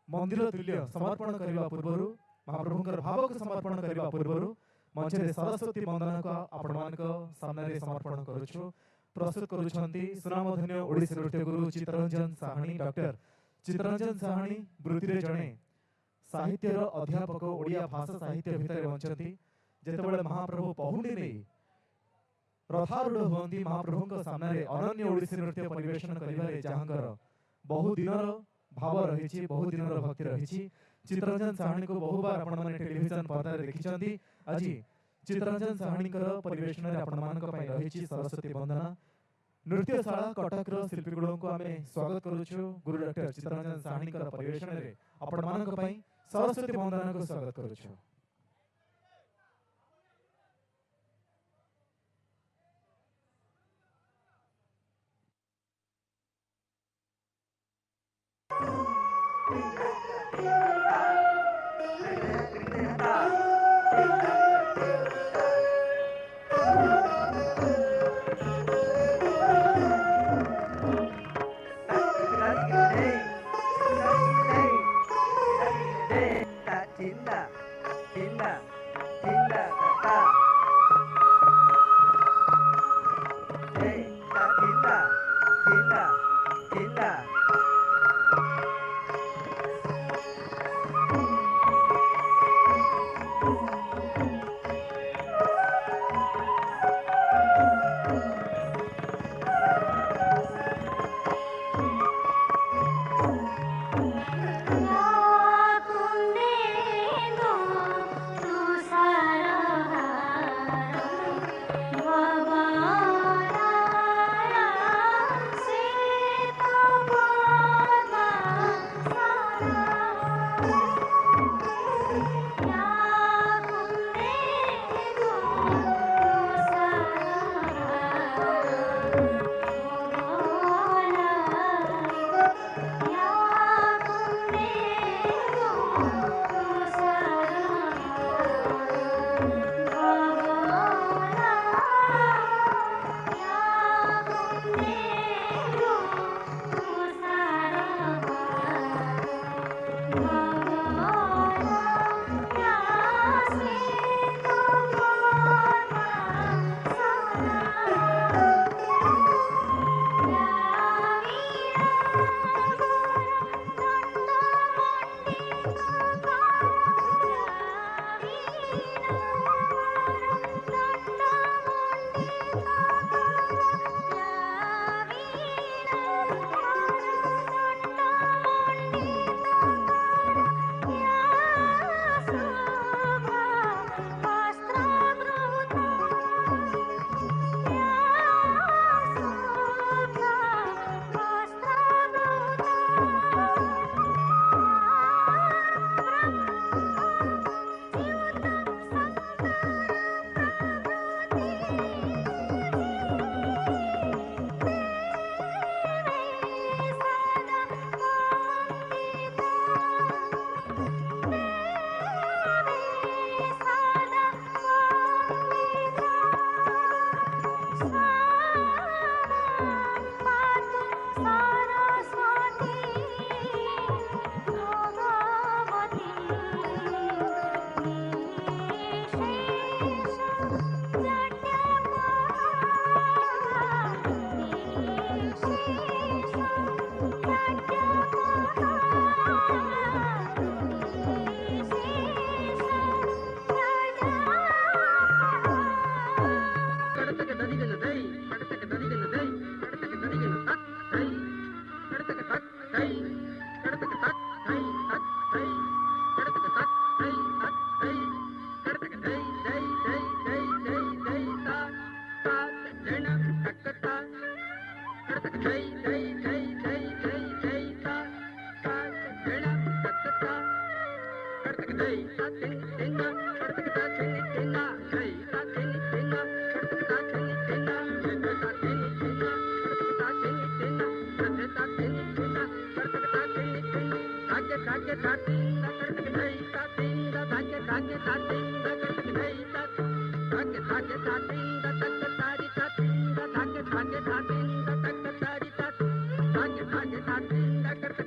मंदिर तुल्य समर्पण करने पूर्व महाप्रभुंकर भावक समर्पण करने पूर्व मंच में सरस्वती वंदना को आपण मान सामने समर्पण करुछु। प्रस्तुत करुछंती सुनामधन्य ओडिसी नृत्य गुरु चित्तरंजन साहाणी। डॉक्टर चित्तरंजन साहाणी वृत्ति जड़े साहित्यर अध्यापक ओडिया भाषा साहित्य भितर बंचती। जेतेबेले महाप्रभु पहुंडी नहीं रथारूढ़ हुअंती महाप्रभु सामने अनन्य ओडिसी नृत्य परिवेशन करिबारे जहाँकर बहु दिनर भाव रही बहु दिनर भक्ति रही। चित्तरंजन साहाणी को बहुबार आपण माने टेलीविजन पर्दार देखिछंती। आज चित्तरंजन साहाणी परिवेशन में आपण मानक पई रही सरस्वती वंदना नृत्यशाला कटकर शिल्पीगुण को आमे स्वागत करुछु। गुरु डॉक्टर चित्तरंजन साहाणी परिवेशन में आपण मानक पई सरस्वती वंदना को स्वागत करुछु।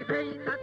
Hey,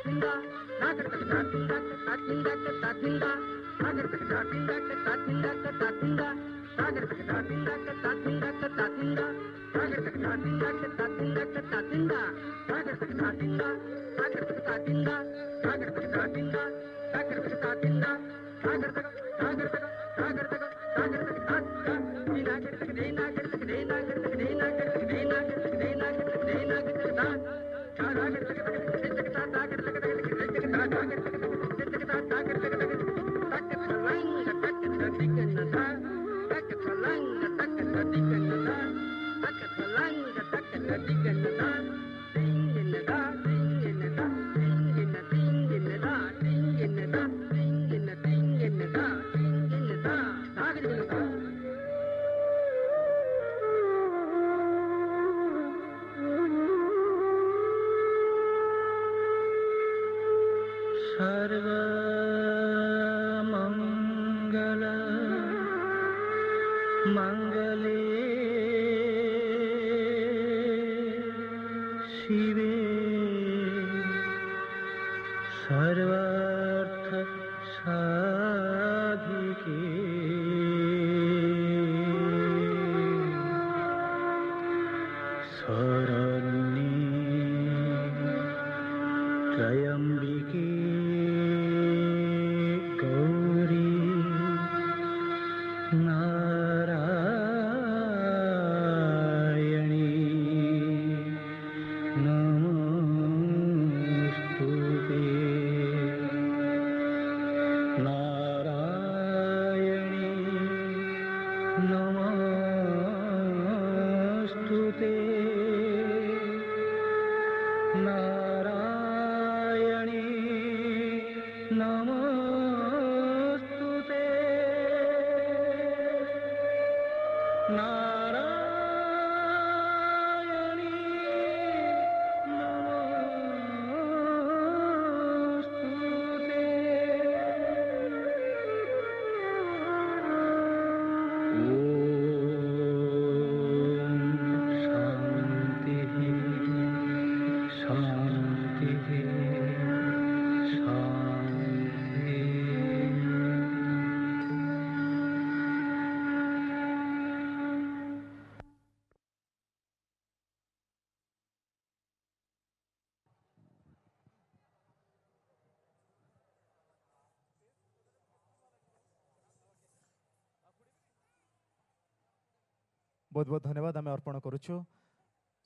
बहुत बहुत धन्यवाद आम अर्पण करुचु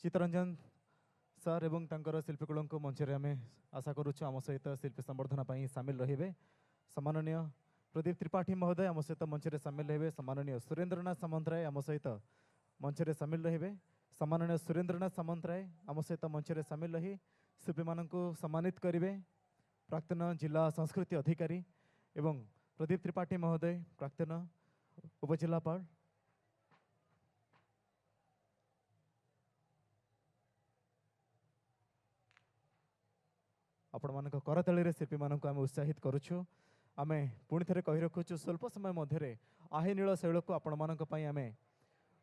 चित्तरंजन सर एवं तांकर शिल्पीकूल मंच में आम आशा करुचु आम सहित शिल्पी संवर्धन पर सामिल रहिबे। सम्माननीय प्रदीप त्रिपाठी महोदय आम सहित मंच में सामिल रहिबे। सम्माननीय सुरेंद्रनाथ सामंतराय आम सहित मंच में सामिल रहिबे। सम्माननीय सुरेंद्रनाथ सामंतराय आम सहित मंच में सामिल रही शिल्पी मानक सम्मानित करेंगे। प्राक्तन जिला संस्कृति अधिकारी एवं प्रदीप त्रिपाठी महोदय प्राक्तन उपजिलापाल आपण मान करताली शिल्पी मानक आम उत्साहित करुचु। आम पुणी थे कही रखुचु स्वल्प समय मध्य आहे नील शैल को आपण मान आम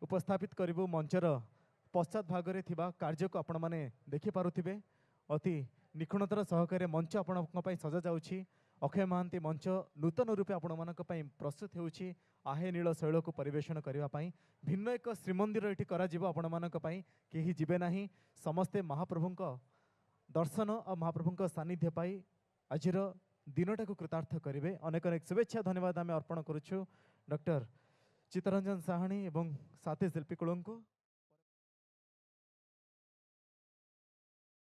उपस्थापित करूँ। मंचर पश्चात भागरे थिबा कार्य को आपण मैंने देखिपे अति निखुणतार सहकारे मंच आपण सजा जाउछि। अक्षय महांती मंच नूतन रूपे आपण मान प्रस्तुत होउछि आहे नील शैल को परिवेषण करने भिन्न एक श्रीमंदिर ये आपण मान केही जिबे नाही। समस्ते महाप्रभुंक दर्शन और महाप्रभु सानिध्य पाई आज दिनटा को कृतार्थ करेंगे। अनेक अनेक शुभेच्छा धन्यवाद आम अर्पण करुचु डॉक्टर चित्तरंजन साहाणी एवं साथी शिल्पीकूल को।